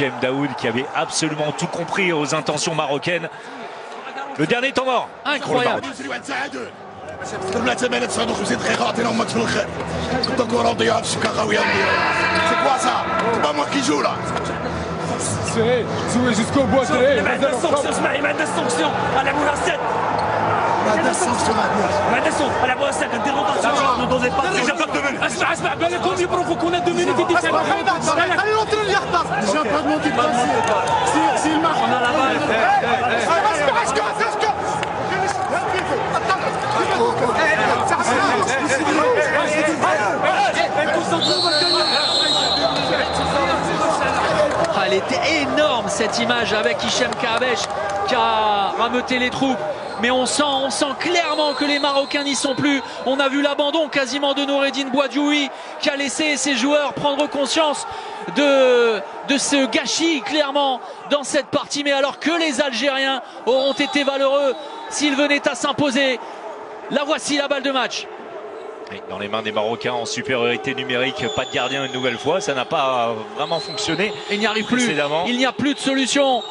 Hichem Daoud qui avait absolument tout compris aux intentions marocaines. Le dernier temps mort. Incroyable. Jouer jusqu'au bout. معنا السانكسيون على منافسات على منافسات الديروغاسيون دو دي باس ديجا باك 2 minutes اسمع بالكم يبروفوكونا 2 minutes ديجا خلي l'autre اللي يحضر ديجا pas de monter si il marche on a la Elle était énorme cette image avec Hichem Kabesh qui a rameuté les troupes. Mais on sent clairement que les Marocains n'y sont plus. On a vu l'abandon quasiment de Noureddine Bouadioui qui a laissé ses joueurs prendre conscience de ce gâchis clairement dans cette partie. Mais alors que les Algériens auront été valeureux s'ils venaient à s'imposer. La voici la balle de match. Dans les mains des Marocains en supériorité numérique, pas de gardien une nouvelle fois, ça n'a pas vraiment fonctionné. Il n'y arrive plus, il n'y a plus de solution.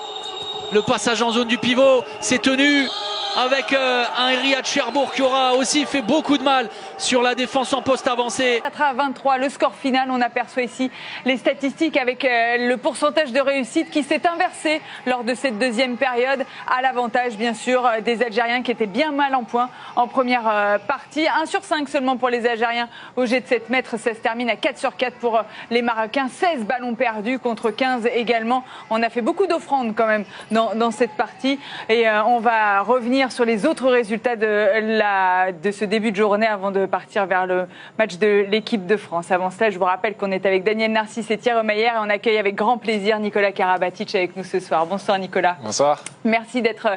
Le passage en zone du pivot s'est tenu avec un Riyad Cherbourg qui aura aussi fait beaucoup de mal sur la défense en poste avancé. 4-23, le score final, on aperçoit ici les statistiques avec le pourcentage de réussite qui s'est inversé lors de cette deuxième période, à l'avantage bien sûr des Algériens qui étaient bien mal en point en première partie. 1 sur 5 seulement pour les Algériens au jet de 7 mètres, ça se termine à 4 sur 4 pour les Marocains. 16 ballons perdus contre 15 également. On a fait beaucoup d'offrandes quand même dans cette partie et on va revenir sur les autres résultats de ce début de journée avant de partir vers le match de l'équipe de France. Avant cela, je vous rappelle qu'on est avec Daniel Narcisse et Thierry Mayer et on accueille avec grand plaisir Nicolas Karabatic avec nous ce soir. Bonsoir Nicolas. Bonsoir. Merci d'être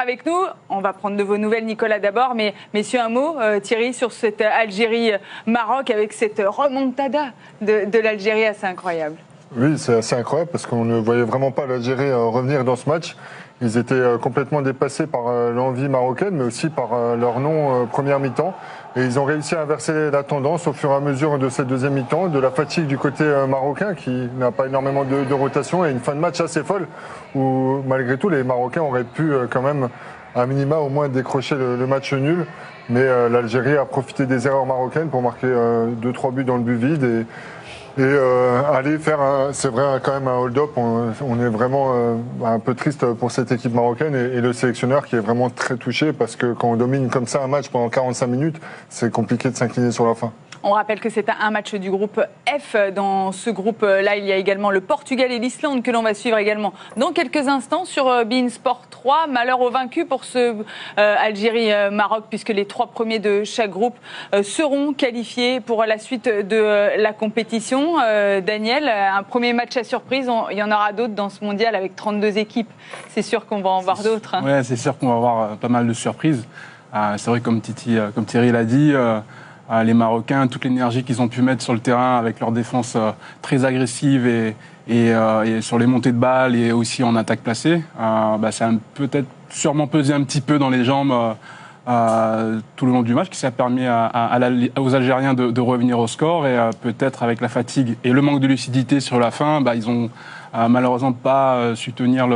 avec nous. On va prendre de vos nouvelles Nicolas d'abord, mais messieurs un mot Thierry sur cette Algérie-Maroc avec cette remontada de l'Algérie assez incroyable. Oui, c'est assez incroyable parce qu'on ne voyait vraiment pas l'Algérie revenir dans ce match. Ils étaient complètement dépassés par l'envie marocaine, mais aussi par leur non-première mi-temps. Et ils ont réussi à inverser la tendance au fur et à mesure de cette deuxième mi-temps, de la fatigue du côté marocain qui n'a pas énormément de rotation et une fin de match assez folle où malgré tout les Marocains auraient pu quand même à minima au moins décrocher le match nul. Mais l'Algérie a profité des erreurs marocaines pour marquer 2-3 buts dans le but vide et aller faire, c'est vrai, quand même un hold-up. On est vraiment un peu triste pour cette équipe marocaine et le sélectionneur qui est vraiment très touché parce que quand on domine comme ça un match pendant 45 minutes, c'est compliqué de s'incliner sur la fin. On rappelle que c'est un match du groupe F. Dans ce groupe-là, il y a également le Portugal et l'Islande que l'on va suivre également dans quelques instants sur beIN Sport 3. Malheur aux vaincus pour ce Algérie-Maroc puisque les 3 premiers de chaque groupe seront qualifiés pour la suite de la compétition. Daniel, un premier match à surprise, il y en aura d'autres dans ce mondial avec 32 équipes. C'est sûr qu'on va en voir d'autres. Hein. Oui, c'est sûr qu'on va avoir pas mal de surprises. C'est vrai, comme Thierry l'a dit, les Marocains, toute l'énergie qu'ils ont pu mettre sur le terrain avec leur défense très agressive et sur les montées de balles et aussi en attaque placée, ça a peut-être sûrement pesé un petit peu dans les jambes tout le long du match, qui ça a permis aux Algériens de revenir au score et peut-être avec la fatigue et le manque de lucidité sur la fin, ils ont malheureusement pas su tenir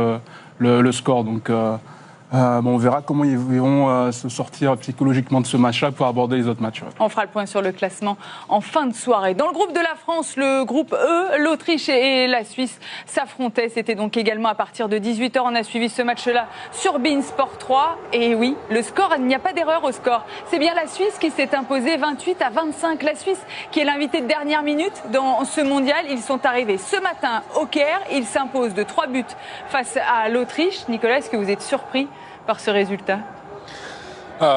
le score. Donc on verra comment ils vont se sortir psychologiquement de ce match-là pour aborder les autres matchs. On fera le point sur le classement en fin de soirée. Dans le groupe de la France, le groupe E, l'Autriche et la Suisse s'affrontaient. C'était donc également à partir de 18h. On a suivi ce match-là sur beIN Sport 3. Et oui, le score, il n'y a pas d'erreur au score. C'est bien la Suisse qui s'est imposée 28-25. La Suisse qui est l'invité de dernière minute dans ce mondial. Ils sont arrivés ce matin au Caire. Ils s'imposent de 3 buts face à l'Autriche. Nicolas, est-ce que vous êtes surpris par ce résultat?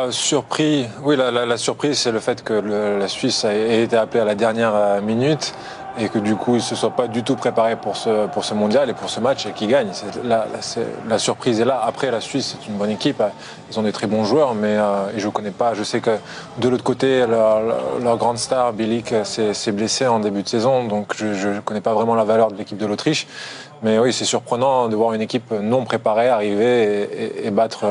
Surpris, oui, la surprise, c'est le fait que la Suisse ait été appelée à la dernière minute et que du coup, ils ne se soient pas du tout préparés pour ce mondial et pour ce match et qu'ils gagnent. La surprise est là. Après, la Suisse, c'est une bonne équipe. Ils ont des très bons joueurs, mais je ne connais pas. Je sais que de l'autre côté, leur grande star, Bilic, s'est blessé en début de saison, donc je ne connais pas vraiment la valeur de l'équipe de l'Autriche. Mais oui, c'est surprenant de voir une équipe non préparée arriver et battre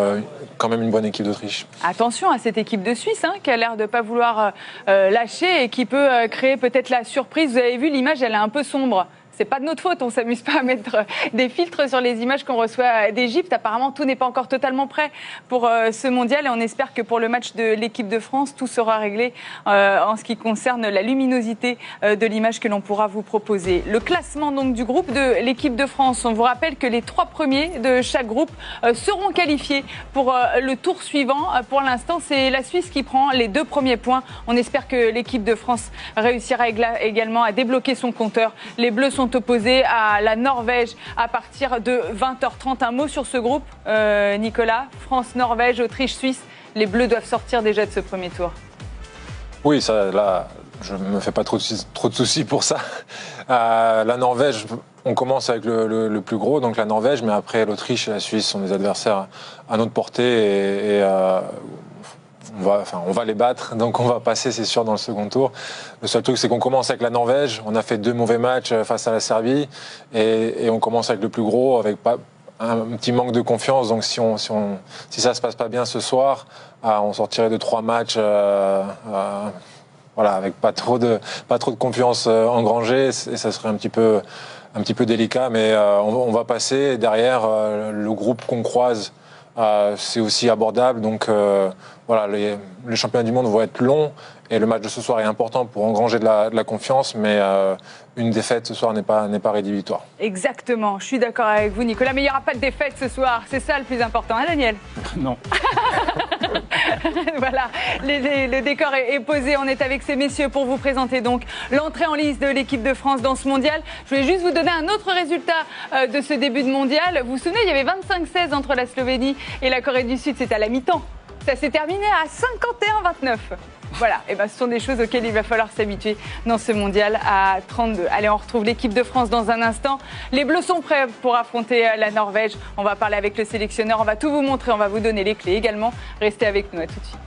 quand même une bonne équipe d'Autriche. Attention à cette équipe de Suisse qui a l'air de ne pas vouloir lâcher et qui peut créer peut-être la surprise. Vous avez vu l'image, elle est un peu sombre. c'est pas de notre faute, on s'amuse pas à mettre des filtres sur les images qu'on reçoit d'Égypte. Apparemment, tout n'est pas encore totalement prêt pour ce mondial et on espère que pour le match de l'équipe de France, tout sera réglé en ce qui concerne la luminosité de l'image que l'on pourra vous proposer. Le classement donc du groupe de l'équipe de France, on vous rappelle que les 3 premiers de chaque groupe seront qualifiés pour le tour suivant. Pour l'instant, c'est la Suisse qui prend les 2 premiers points. On espère que l'équipe de France réussira également à débloquer son compteur. Les Bleus sont opposés à la Norvège à partir de 20h30. Un mot sur ce groupe, Nicolas. France, Norvège, Autriche, Suisse. Les Bleus doivent sortir déjà de ce premier tour. Oui, ça, là, je me fais pas trop de soucis pour ça. La Norvège, on commence avec le plus gros, donc la Norvège, mais après l'Autriche et la Suisse sont des adversaires à notre portée et on va les battre, donc on va passer, c'est sûr, dans le second tour. Le seul truc, c'est qu'on commence avec la Norvège. On a fait 2 mauvais matchs face à la Serbie et on commence avec le plus gros, avec un petit manque de confiance. Donc si ça se passe pas bien ce soir, on sortirait de 3 matchs, voilà, avec pas trop de confiance engrangée, et ça serait un petit peu délicat. Mais on va passer. Et derrière, le groupe qu'on croise, c'est aussi abordable. Donc voilà, les championnats du monde vont être longs et le match de ce soir est important pour engranger de la confiance, mais une défaite ce soir n'est pas rédhibitoire. Exactement, je suis d'accord avec vous, Nicolas, mais il n'y aura pas de défaite ce soir, c'est ça le plus important, hein, Daniel? Non. Voilà, le décor est posé. On est avec ces messieurs pour vous présenter donc l'entrée en lice de l'équipe de France dans ce mondial. Je voulais juste vous donner un autre résultat de ce début de mondial. Vous vous souvenez, il y avait 25-16 entre la Slovénie et la Corée du Sud. C'était à la mi-temps. Ça s'est terminé à 51-29. Voilà, et ben ce sont des choses auxquelles il va falloir s'habituer dans ce mondial à 32. Allez, on retrouve l'équipe de France dans un instant. Les Bleus sont prêts pour affronter la Norvège. On va parler avec le sélectionneur, on va tout vous montrer, on va vous donner les clés également. Restez avec nous, à tout de suite.